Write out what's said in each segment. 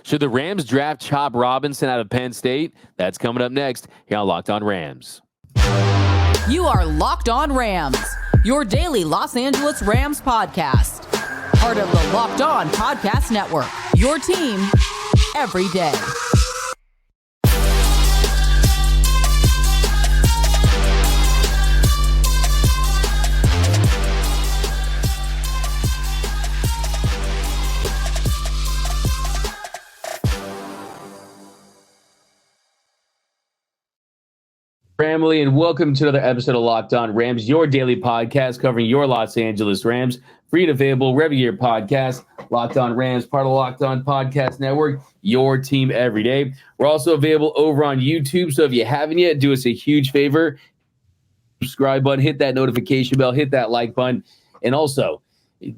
Should the Rams draft Chop Robinson out of Penn State? That's coming up next here on Locked On Rams. You are Locked On Rams, your daily Los Angeles Rams podcast. Part of the Locked On Podcast Network, your team every day. Family, and welcome to another episode of Locked On Rams, your daily podcast covering your Los Angeles Rams. Free and available wherever you get podcast. Locked On Rams, part of the Locked On Podcast Network, your team every day. We're also available over on YouTube, so if you haven't yet, do us a huge favor. Subscribe button, hit that notification bell, hit that like button, and also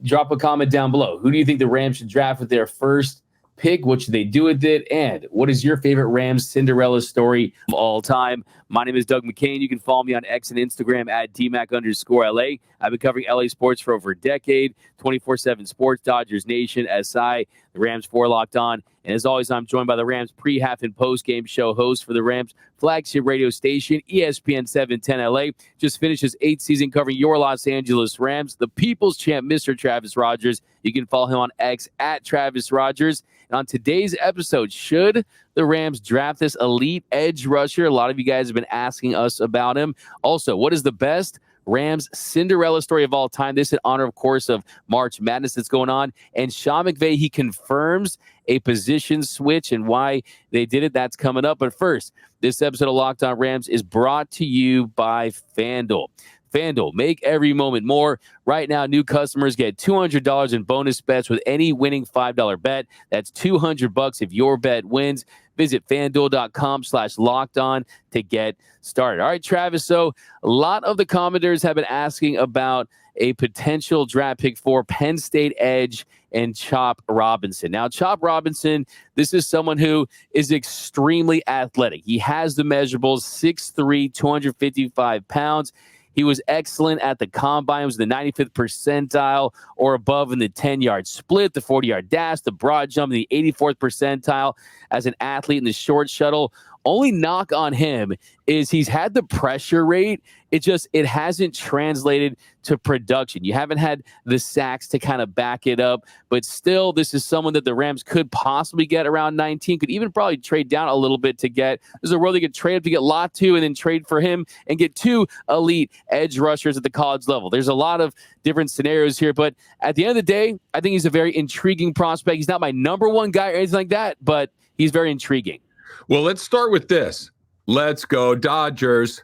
drop a comment down below. Who do you think the Rams should draft with their first pick? What should they do with it? And what is your favorite Rams Cinderella story of all time? My name is Doug McCain. You can follow me on X and Instagram at DMac_LA. I've been covering LA sports for over a decade, 24/7 Sports, Dodgers Nation, SI, the Rams 4 Locked On. And as always, I'm joined by the Rams pre, half, and post-game show host for the Rams flagship radio station, ESPN 710 LA. Just finished his 8th season covering your Los Angeles Rams, the People's Champ, Mr. Travis Rogers. You can follow him on X at Travis Rogers. And on today's episode, should the Rams draft this elite edge rusher? A lot of you guys have been asking us about him. Also, what is the best Rams Cinderella story of all time? This in honor, of course, of March Madness that's going on. And Sean McVay, he confirms a position switch and why they did it. That's coming up. But first, this episode of Locked On Rams is brought to you by FanDuel. FanDuel, make every moment more. Right now, new customers get $200 in bonus bets with any winning $5 bet. That's $200 if your bet wins. Visit FanDuel.com/lockedon to get started. All right, Travis. So a lot of the commenters have been asking about a potential draft pick for Penn State edge and Chop Robinson. Now, Chop Robinson, this is someone who is extremely athletic. He has the measurables, 6'3", 255 pounds. He was excellent at the combine. He was the 95th percentile or above in the 10-yard split, the 40-yard dash, the broad jump, the 84th percentile as an athlete in the short shuttle. Only knock on him is he's had the pressure rate. It hasn't translated to production. You haven't had the sacks to kind of back it up, but still, this is someone that the Rams could possibly get around 19, could even probably trade down a little bit to get. There's a world they could trade up to get Latu and then trade for him and get 2 elite edge rushers at the college level. There's a lot of different scenarios here, but at the end of the day, I think he's a very intriguing prospect. He's not my number one guy or anything like that, but he's very intriguing. Well, let's start with this. Let's go Dodgers.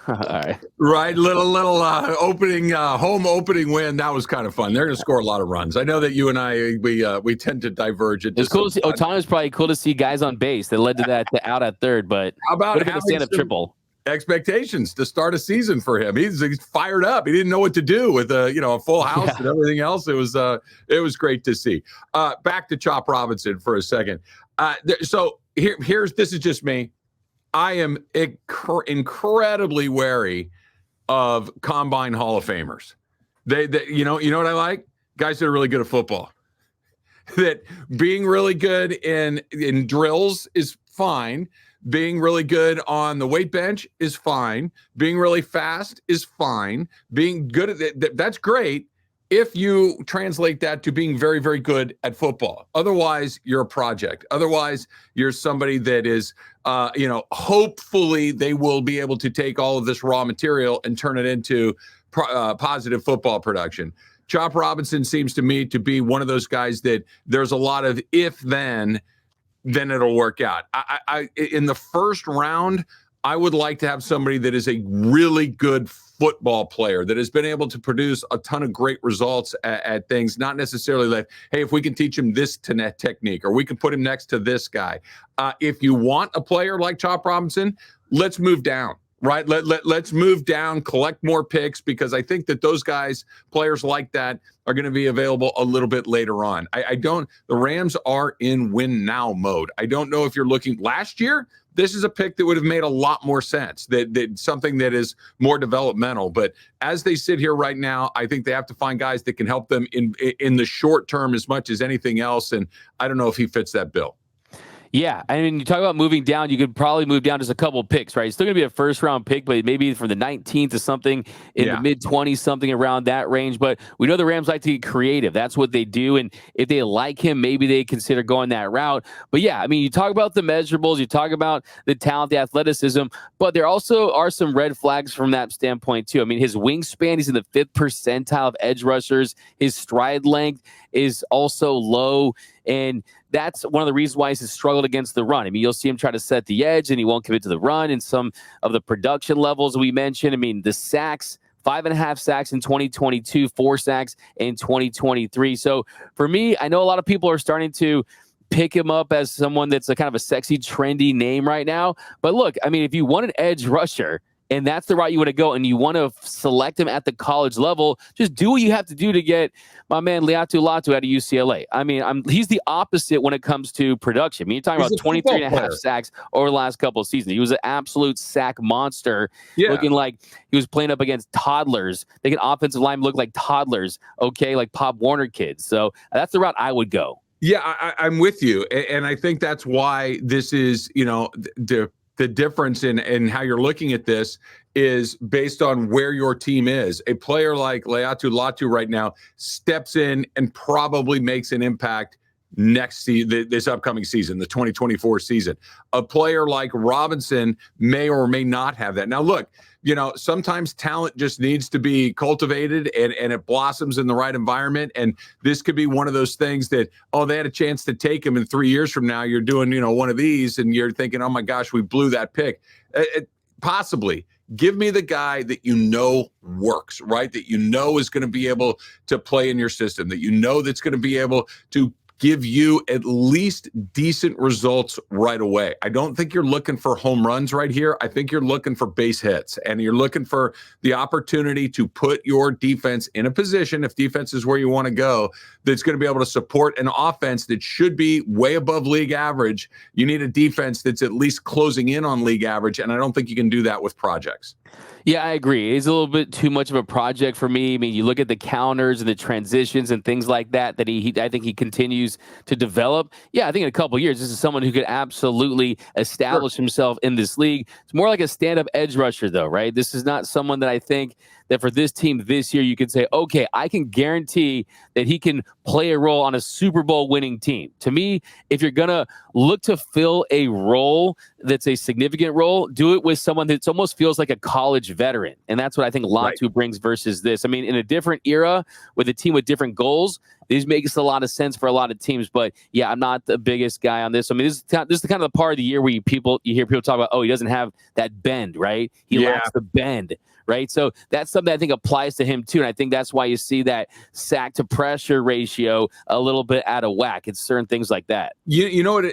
All right. Right, little opening home opening win. That was kind of fun. They're going to score a lot of runs. I know that you and I we tend to diverge. It's cool to see. Otano's probably cool to see guys on base that led to that out at third, but how about having a stand-up triple? Expectations to start a season for him. He's fired up. He didn't know what to do with a full house and everything else. It was great to see. Back to Chop Robinson for a second. So here's this is just me. I am incredibly wary of combine Hall of Famers. They you know what I like? Guys that are really good at football. That being really good in drills is fine. Being really good on the weight bench is fine. Being really fast is fine. Being good at it, that's great if you translate that to being very, very good at football. Otherwise, you're a project. Otherwise, you're somebody that is, hopefully they will be able to take all of this raw material and turn it into positive football production. Chop Robinson seems to me to be one of those guys that there's a lot of then it'll work out. I in the first round, I would like to have somebody that is a really good football player that has been able to produce a ton of great results at things, not necessarily like, hey, if we can teach him this technique or we can put him next to this guy. If you want a player like Chop Robinson, let's move down. Right. Let's move down, collect more picks, because I think that those guys, players like that, are going to be available a little bit later on. The Rams are in win now mode. I don't know if you're looking last year. This is a pick that would have made a lot more sense, that something that is more developmental. But as they sit here right now, I think they have to find guys that can help them in the short term as much as anything else. And I don't know if he fits that bill. Yeah, I mean, you talk about moving down, you could probably move down just a couple picks, right? It's still going to be a first-round pick, but maybe from the 19th to something in the mid-20s, something around that range. But we know the Rams like to get creative. That's what they do, and if they like him, maybe they consider going that route. But yeah, I mean, you talk about the measurables, you talk about the talent, the athleticism, but there also are some red flags from that standpoint too. I mean, his wingspan, he's in the 5th percentile of edge rushers. His stride length is also low, and that's one of the reasons why he's struggled against the run. I mean, you'll see him try to set the edge, and he won't commit to the run. And some of the production levels we mentioned, I mean, the sacks, 5.5 sacks in 2022, 4 sacks in 2023. So for me, I know a lot of people are starting to pick him up as someone that's a kind of a sexy, trendy name right now. But look, I mean, if you want an edge rusher, and that's the route you want to go, and you want to select him at the college level, just do what you have to do to get my man Laiatu Latu out of UCLA. I mean, he's the opposite when it comes to production. I mean, you're talking about 23.5 sacks over the last couple of seasons. He was an absolute sack monster, looking like he was playing up against toddlers. They can offensive line look like toddlers, okay, like Pop Warner kids. So that's the route I would go. Yeah, I'm with you. And I think that's why this is, the difference in how you're looking at this is based on where your team is. A player like Laiatu Latu right now steps in and probably makes an impact this upcoming season, the 2024 season. A player like Robinson may or may not have that. Now, look, sometimes talent just needs to be cultivated and it blossoms in the right environment. And this could be one of those things that, they had a chance to take him, and 3 years from now, you're doing, one of these and you're thinking, oh my gosh, we blew that pick. Possibly. Give me the guy that works, right? That is going to be able to play in your system, that that's going to be able to give you at least decent results right away. I don't think you're looking for home runs right here. I think you're looking for base hits, and you're looking for the opportunity to put your defense in a position, if defense is where you want to go, that's going to be able to support an offense that should be way above league average. You need a defense that's at least closing in on league average, and I don't think you can do that with projects. Yeah, I agree. It's a little bit too much of a project for me. I mean, you look at the counters and the transitions and things like that I think he continues to develop. Yeah, I think in a couple of years, this is someone who could absolutely establish himself in this league. It's more like a stand-up edge rusher, though, right? This is not someone that I think that for this team this year, you could say, okay, I can guarantee that he can play a role on a Super Bowl winning team. To me, if you're going to look to fill a role that's a significant role, do it with someone that almost feels like a college veteran. And that's what I think Latu brings versus this. I mean, in a different era with a team with different goals, this makes a lot of sense for a lot of teams. But yeah, I'm not the biggest guy on this. I mean, this is the kind of the part of the year where you hear people talk about, he doesn't have that bend, right? He lacks the bend. Right. So that's something I think applies to him, too. And I think that's why you see that sack to pressure ratio a little bit out of whack. It's certain things like that. You know what?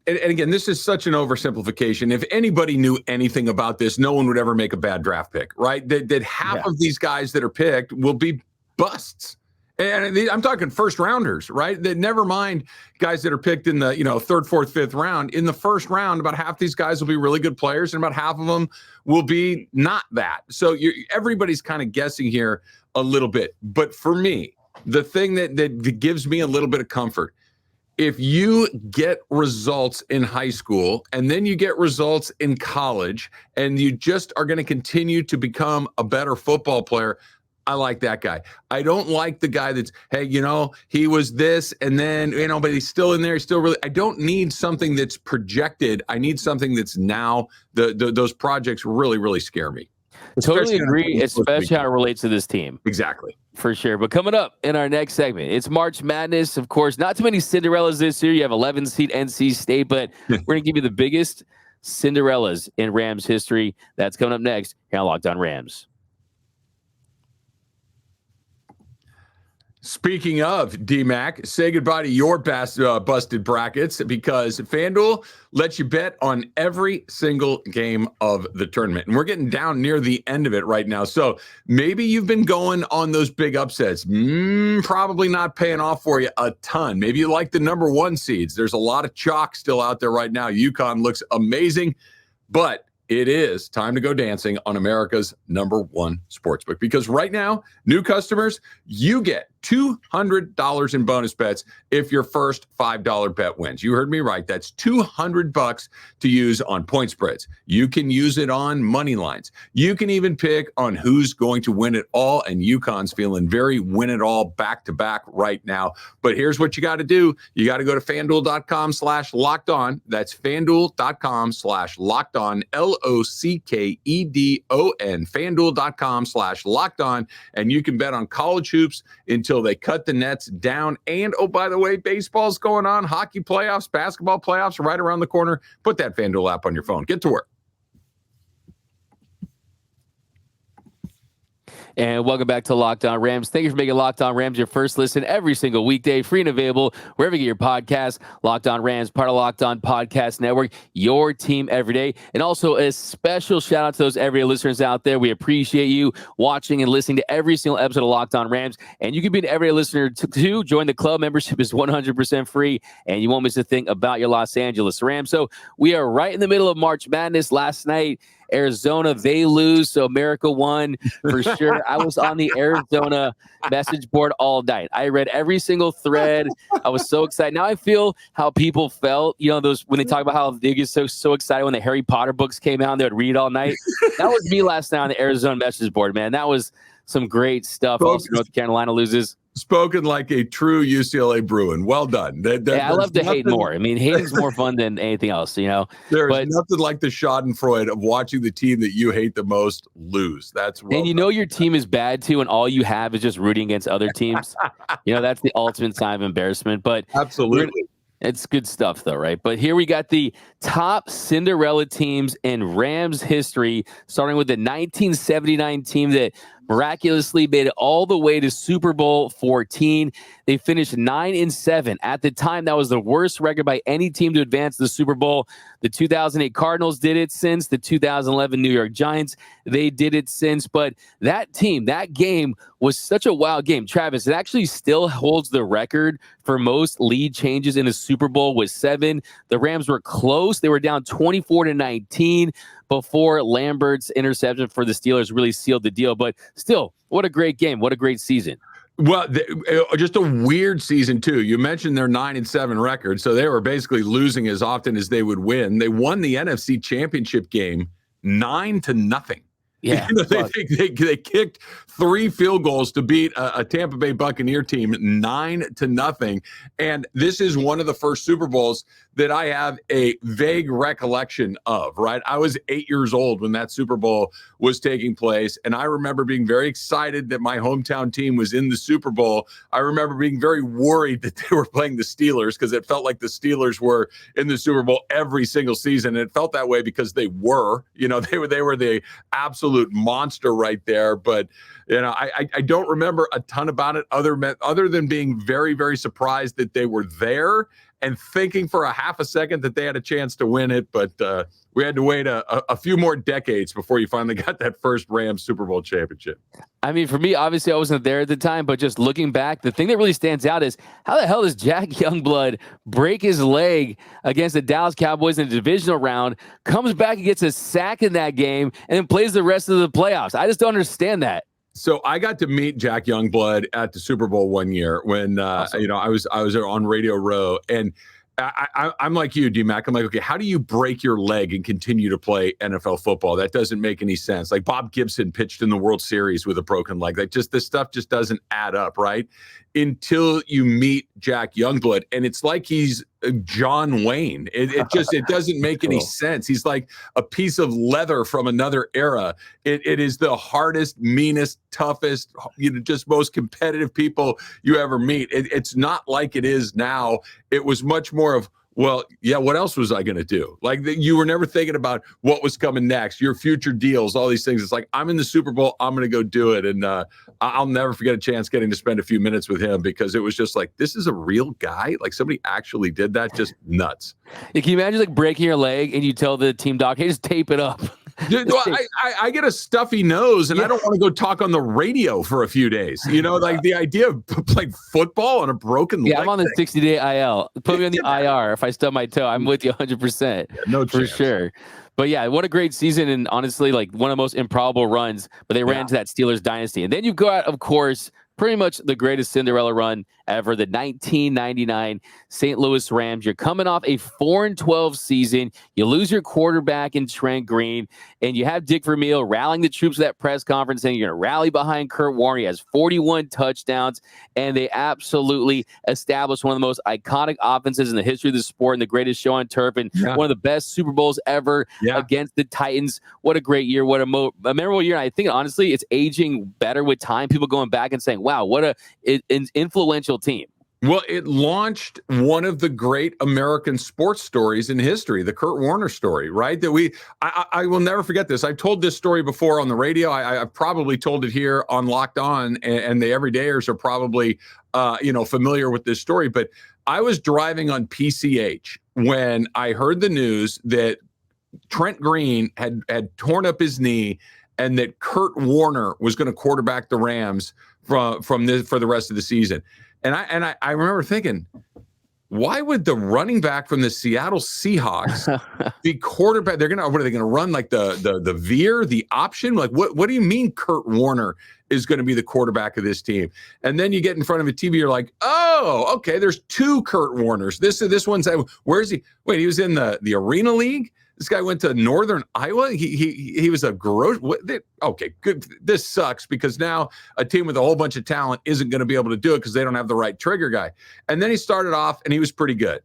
And again, this is such an oversimplification. If anybody knew anything about this, no one would ever make a bad draft pick. Right. That half of these guys that are picked will be busts. And I'm talking first rounders, right? That never mind guys that are picked in the 3rd, 4th, 5th round. In the first round, about half these guys will be really good players, and about half of them will be not that. So everybody's kind of guessing here a little bit. But for me, the thing that gives me a little bit of comfort, if you get results in high school and then you get results in college, and you just are going to continue to become a better football player, I like that guy. I don't like the guy that's, hey, he was this and then, but he's still in there. He's still really, I don't need something that's projected. I need something that's now. Those projects really, really scare me. Totally agree, especially how it relates to this team. Exactly. For sure. But coming up in our next segment, it's March Madness. Of course, not too many Cinderellas this year. You have 11-seed NC State, but we're going to give you the biggest Cinderellas in Rams history. That's coming up next here on Locked On Rams. Speaking of DMAC, say goodbye to your busted brackets, because FanDuel lets you bet on every single game of the tournament. And we're getting down near the end of it right now. So maybe you've been going on those big upsets. Probably not paying off for you a ton. Maybe you like the number 1 seeds. There's a lot of chalk still out there right now. UConn looks amazing, but it is time to go dancing on America's #1 sportsbook, because right now, new customers, you get $200 in bonus bets if your first $5 bet wins. You heard me right. That's $200 to use on point spreads. You can use it on money lines. You can even pick on who's going to win it all. And UConn's feeling very win it all back to back right now. But here's what you got to do. You got to go to FanDuel.com/locked on. That's FanDuel.com/locked on, LOCKEDON, FanDuel.com/locked on. And you can bet on college hoops until they cut the nets down. And, oh, by the way, baseball's going on, hockey playoffs, basketball playoffs right around the corner. Put that FanDuel app on your phone. Get to work. And welcome back to Locked On Rams. Thank you for making Locked On Rams your first listen every single weekday, free and available wherever you get your podcast. Locked On Rams, part of Locked On Podcast Network, your team every day. And also a special shout out to those everyday listeners out there. We appreciate you watching and listening to every single episode of Locked On Rams. And you can be an everyday listener too. Join the club. Membership is 100% free, and you won't miss a thing about your Los Angeles Rams. So we are right in the middle of March Madness. Last night, Arizona, they lose, so America won for sure. I was on the Arizona message board all night. I read every single thread. I was so excited. Now I feel how people felt, those when they talk about how they get so excited when the Harry Potter books came out and they would read all night. That was me last night on the Arizona message board, man. That was some great stuff. Also, North Carolina loses. Spoken like a true UCLA Bruin. Well done. I love to hate more. I mean, hating's more fun than anything else, There's nothing like the schadenfreude of watching the team that you hate the most lose. That's and your team is bad too, and all you have is just rooting against other teams. That's the ultimate sign of embarrassment. But absolutely. It's good stuff, though, right? But here we got the top Cinderella teams in Rams history, starting with the 1979 team that miraculously made it all the way to Super Bowl 14. They finished 9-7. At the time, that was the worst record by any team to advance the Super Bowl. The 2008 Cardinals did it since. The 2011 New York Giants, they did it since. But that team, that game was such a wild game. Travis, it actually still holds the record for most lead changes in a Super Bowl with 7. The Rams were close. They were down 24-19 before Lambert's interception for the Steelers really sealed the deal. But still, what a great game. What a great season. Well, just a weird season, too. You mentioned their 9-7 record, so they were basically losing as often as they would win. They won the NFC Championship game 9-0. Yeah, they kicked 3 field goals to beat a Tampa Bay Buccaneer team 9-0. And this is one of the first Super Bowls that I have a vague recollection of, right? I was 8 years old when that Super Bowl was taking place. And I remember being very excited that my hometown team was in the Super Bowl. I remember being very worried that they were playing the Steelers because it felt like the Steelers were in the Super Bowl every single season. And it felt that way because they were, they were the absolute monster right there. But I don't remember a ton about it other than being very, very surprised that they were there and thinking for a half a second that they had a chance to win it. But we had to wait a few more decades before you finally got that first Rams Super Bowl championship. I mean, for me, obviously I wasn't there at the time, but just looking back, the thing that really stands out is how the hell does Jack Youngblood break his leg against the Dallas Cowboys in the divisional round, comes back and gets a sack in that game, and then plays the rest of the playoffs? I just don't understand that. So I got to meet Jack Youngblood at the Super Bowl one year when awesome. I was on Radio Row, and I'm like you, D-Mac. I'm like, okay, how do you break your leg and continue to play NFL football? That doesn't make any sense. Like Bob Gibson pitched in the World Series with a broken leg. Like this stuff just doesn't add up, right? Until you meet Jack Youngblood, and it's like he's John Wayne. It doesn't make any sense. He's like a piece of leather from another era. It is the hardest, meanest, toughest, just most competitive people you ever meet. It's not like it is now. It was much more of, well, yeah, what else was I going to do? Like you were never thinking about what was coming next, your future deals, all these things. It's like, I'm in the Super Bowl, I'm going to go do it. And I'll never forget a chance getting to spend a few minutes with him because it was just like, this is a real guy. Like somebody actually did that. Just nuts. Can you imagine like breaking your leg and you tell the team doc, hey, just tape it up? Dude, well, I get a stuffy nose and I don't want to go talk on the radio for a few days. Like the idea of playing football on a broken leg. Yeah, I'm on the 60-day IL. Put me on the IR if I stub my toe. I'm with you 100%. Yeah, no chance. For sure. But yeah, what a great season, and honestly, like one of the most improbable runs. But they ran into that Steelers dynasty. And then you go out, of course, pretty much the greatest Cinderella run ever, the 1999 St. Louis Rams. You're coming off a 4-12 season. You lose your quarterback in Trent Green, and you have Dick Vermeil rallying the troops at that press conference saying you're going to rally behind Kurt Warner. He has 41 touchdowns, and they absolutely established one of the most iconic offenses in the history of the sport and the greatest show on turf, and one of the best Super Bowls ever against the Titans. What a great year. What a memorable year. And I think, honestly, it's aging better with time. People going back and saying, wow, what an influential team. Well, it launched one of the great American sports stories in history, the Kurt Warner story, right? That I will never forget this. I've told this story before on the radio. I've probably told it here on Locked On, and the everydayers are probably, familiar with this story. But I was driving on PCH when I heard the news that Trent Green had torn up his knee and that Kurt Warner was going to quarterback the Rams for the rest of the season. And I remember thinking, why would the running back from the Seattle Seahawks be quarterback? What are they going to run like the veer, the option? Like what do you mean Kurt Warner is going to be the quarterback of this team? And then you get in front of a TV, you're like, oh, okay, there's two Kurt Warners. This one's, where is he? Wait, he was in the Arena League? This guy went to Northern Iowa. He was a gross. Okay, good. This sucks because now a team with a whole bunch of talent isn't going to be able to do it because they don't have the right trigger guy. And then he started off and he was pretty good,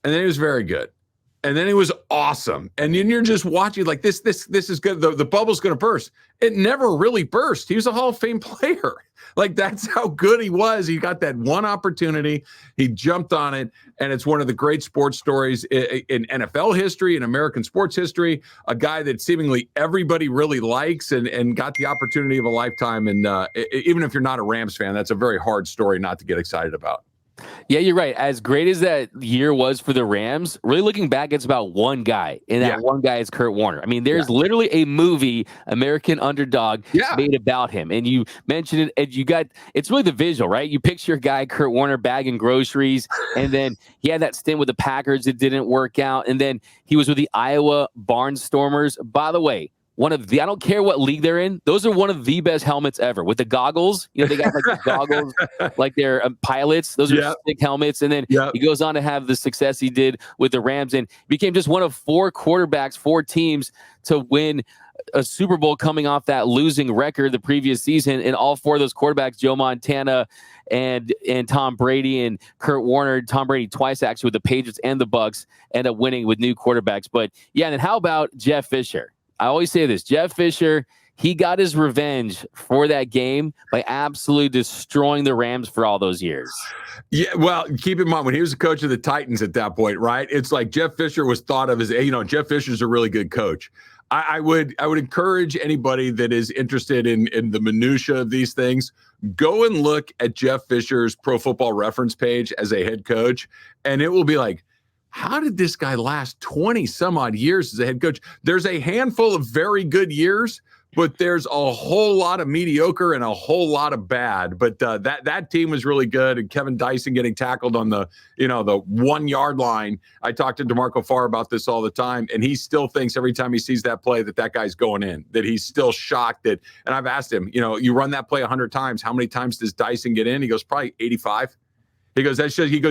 and then he was very good, and then he was awesome. And then you're just watching like this is good. The bubble's going to burst. It never really burst. He was a Hall of Fame player. Like that's how good he was. He got that one opportunity. He jumped on it. And it's one of the great sports stories in NFL history, in American sports history, a guy that seemingly everybody really likes and got the opportunity of a lifetime. And even if you're not a Rams fan, that's a very hard story not to get excited about. Yeah, you're right. As great as that year was for the Rams, really looking back, it's about one guy, and that one guy is Kurt Warner. I mean, there's literally a movie, American Underdog, made about him. And you mentioned it, and it's really the visual, right? You picture a guy, Kurt Warner, bagging groceries, and then he had that stint with the Packers that didn't work out, and then he was with the Iowa Barnstormers. By the way, I don't care what league they're in, those are one of the best helmets ever. With the goggles, they got like the goggles, like they're pilots. Those are sick helmets. And then he goes on to have the success he did with the Rams and became just one of four teams to win a Super Bowl coming off that losing record the previous season. And all four of those quarterbacks, Joe Montana and Tom Brady and Kurt Warner, Tom Brady twice actually with the Patriots and the Bucs, end up winning with new quarterbacks. But and then how about Jeff Fisher? I always say this, Jeff Fisher, he got his revenge for that game by absolutely destroying the Rams for all those years. Yeah, well, keep in mind, when he was the coach of the Titans at that point, right? It's like Jeff Fisher was thought of as, Jeff Fisher's a really good coach. I would encourage anybody that is interested in the minutia of these things, go and look at Jeff Fisher's Pro Football Reference page as a head coach, and it will be like, how did this guy last 20 some odd years as a head coach? There's a handful of very good years, but there's a whole lot of mediocre and a whole lot of bad. But that team was really good. And Kevin Dyson getting tackled on the 1 yard line. I talked to DeMarco Farr about this all the time, and he still thinks every time he sees that play that guy's going in, that he's still shocked that. And I've asked him, you run that play 100 times, how many times does Dyson get in? He goes, probably 85. He goes,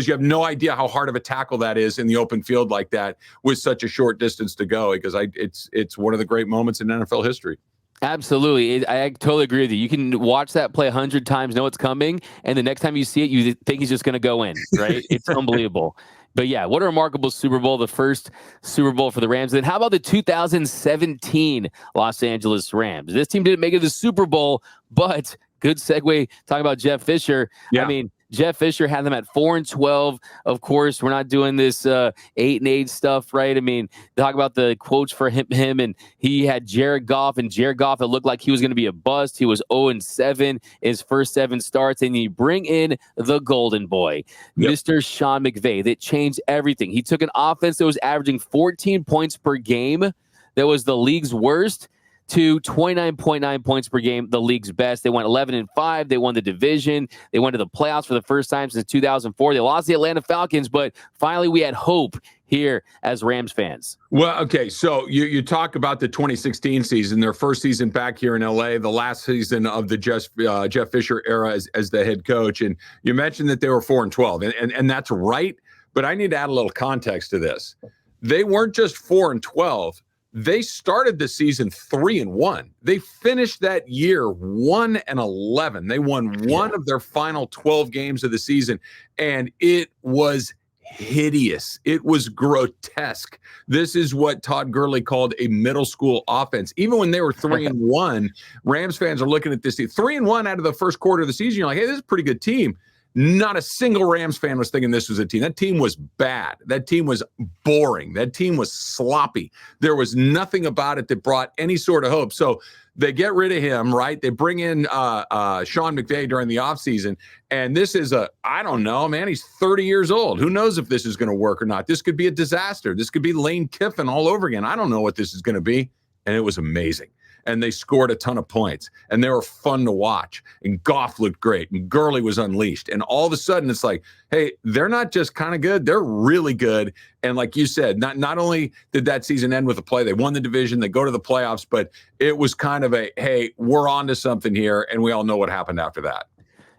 you have no idea how hard of a tackle that is in the open field like that with such a short distance to go. He goes, it's one of the great moments in NFL history. Absolutely. I totally agree with you. You can watch that play 100 times, know it's coming, and the next time you see it, you think he's just going to go in, right? It's unbelievable. But yeah, what a remarkable Super Bowl, the first Super Bowl for the Rams. Then how about the 2017 Los Angeles Rams? This team didn't make it to the Super Bowl, but good segue talking about Jeff Fisher. Yeah. I mean, Jeff Fisher had them at 4-12. Of course, we're not doing this 8-8 stuff, right? I mean, talk about the quotes for him, and he had Jared Goff, and Jared Goff, it looked like he was going to be a bust. He was 0-7 in his first 7 starts, and you bring in the golden boy, Mr. Sean McVay, that changed everything. He took an offense that was averaging 14 points per game, that was the league's worst, to 29.9 points per game, the league's best. They went 11-5. They won the division. They went to the playoffs for the first time since 2004. They lost the Atlanta Falcons, but finally we had hope. here as Rams fans? Well, okay, so you talk about the 2016 season, their first season back here in LA, the last season of the Jeff Fisher era as the head coach, and you mentioned that they were 4-12, and that's right. But I need to add a little context to this. They weren't just 4-12. They started the season 3-1. They finished that year 1-11. They won one of their final 12 games of the season, and it was hideous. It was grotesque. This is what Todd Gurley called a middle school offense. Even when they were 3-1, Rams fans are looking at this team 3-1 out of the first quarter of the season. You're like, hey, this is a pretty good team. Not a single Rams fan was thinking this was a team. That team was bad. That team was boring. That team was sloppy. There was nothing about it that brought any sort of hope. So they get rid of him, right? They bring in Sean McVay during the offseason. And this is I don't know, man. He's 30 years old. Who knows if this is going to work or not? This could be a disaster. This could be Lane Kiffin all over again. I don't know what this is going to be. And it was amazing. And they scored a ton of points, and they were fun to watch. And Goff looked great, and Gurley was unleashed. And all of a sudden, it's like, hey, they're not just kind of good; they're really good. And like you said, not only did that season end with a play, they won the division, they go to the playoffs, but it was kind of a, hey, we're on to something here, and we all know what happened after that.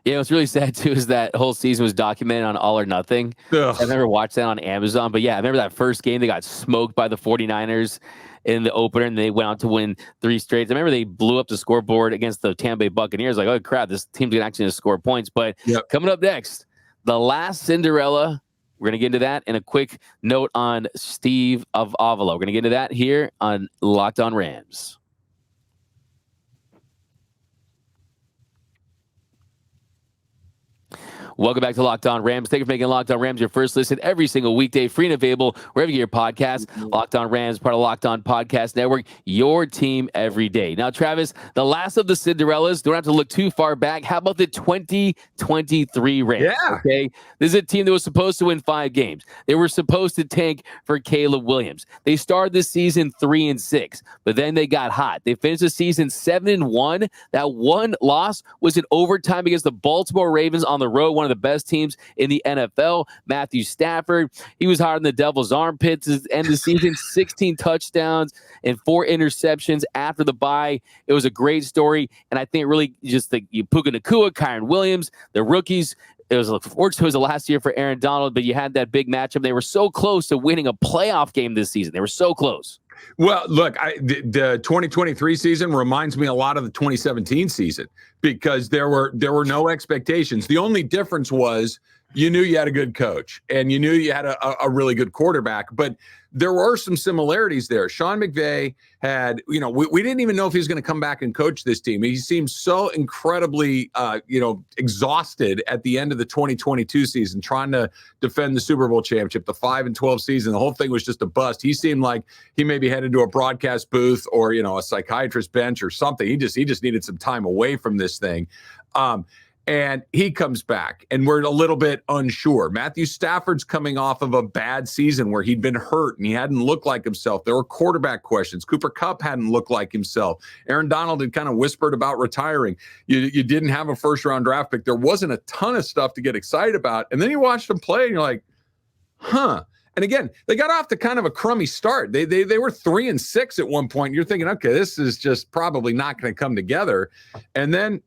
Yeah, what's really sad, too, is that whole season was documented on All or Nothing. Ugh. I remember watching that on Amazon. But, yeah, I remember that first game. They got smoked by the 49ers in the opener, and they went on to win 3 straight. I remember they blew up the scoreboard against the Tampa Bay Buccaneers. Like, oh, crap, this team's going to actually score points. But Coming up next, the last Cinderella. We're going to get into that. And a quick note on Steve Avila. We're going to get into that here on Locked On Rams. Welcome back to Locked On Rams. Thank you for making Locked On Rams your first listen every single weekday, free and available wherever you get your podcast. Locked On Rams, part of Locked On Podcast Network, your team every day. Now, Travis, the last of the Cinderellas, don't have to look too far back. How about the 2023 Rams? Yeah. Okay, this is a team that was supposed to win 5 games. They were supposed to tank for Caleb Williams. They started the season 3-6, but then they got hot. They finished the season 7-1. That one loss was in overtime against the Baltimore Ravens on the road, one of the best teams in the NFL. Matthew Stafford, he was hard in the devil's armpits at the end of the season, 16 touchdowns and 4 interceptions after the bye. It was a great story, and I think really just the Puka Nacua, Kyron Williams, the rookies. It was the last year for Aaron Donald, but you had that big matchup. They were so close to winning a playoff game this season. They were so close. Well, look, the 2023 season reminds me a lot of the 2017 season because there were no expectations. The only difference was you knew you had a good coach and you knew you had a really good quarterback, but there were some similarities there. Sean McVay had, we didn't even know if he was going to come back and coach this team. He seemed so incredibly, exhausted at the end of the 2022 season, trying to defend the Super Bowl championship, the 5-12 season. The whole thing was just a bust. He seemed like he maybe headed to a broadcast booth or, a psychiatrist bench or something. He just needed some time away from this thing. And he comes back, and we're a little bit unsure. Matthew Stafford's coming off of a bad season where he'd been hurt and he hadn't looked like himself. There were quarterback questions. Cooper Kupp hadn't looked like himself. Aaron Donald had kind of whispered about retiring. You didn't have a first-round draft pick. There wasn't a ton of stuff to get excited about. And then you watched him play, and you're like, huh. And again, they got off to kind of a crummy start. They were 3-6 at one point. You're thinking, okay, this is just probably not going to come together. And then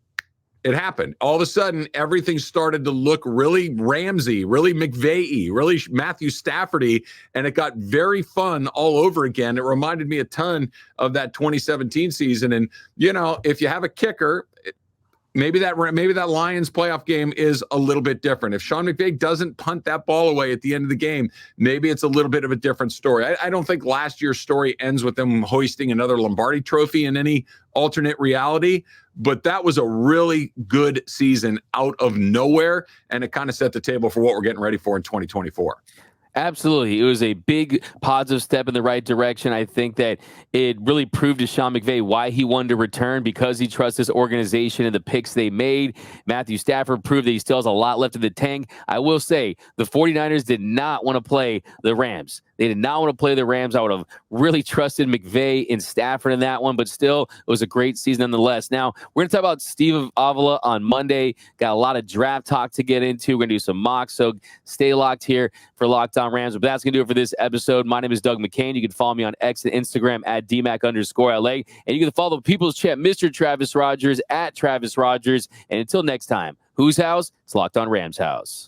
it happened. All of a sudden, everything started to look really Ramsey, really McVay-y, really Matthew Stafford-y, and it got very fun all over again. It reminded me a ton of that 2017 season. And, if you have a kicker, maybe that Lions playoff game is a little bit different. If Sean McVay doesn't punt that ball away at the end of the game, maybe it's a little bit of a different story. I don't think last year's story ends with them hoisting another Lombardi trophy in any alternate reality, but that was a really good season out of nowhere, and it kind of set the table for what we're getting ready for in 2024. Absolutely. It was a big positive step in the right direction. I think that it really proved to Sean McVay why he wanted to return, because he trusts his organization and the picks they made. Matthew Stafford proved that he still has a lot left in the tank. I will say the 49ers did not want to play the Rams. They did not want to play the Rams. I would have really trusted McVay and Stafford in that one, but still, it was a great season nonetheless. Now, we're going to talk about Steve Avila on Monday. Got a lot of draft talk to get into. We're going to do some mocks, so stay locked here for Locked On On Rams. But that's going to do it for this episode. My name is Doug McCain. You can follow me on X and Instagram at DMAC_LA. And you can follow the People's Champ, Mr. Travis Rogers, at Travis Rogers. And until next time, whose house? It's Locked On Rams house.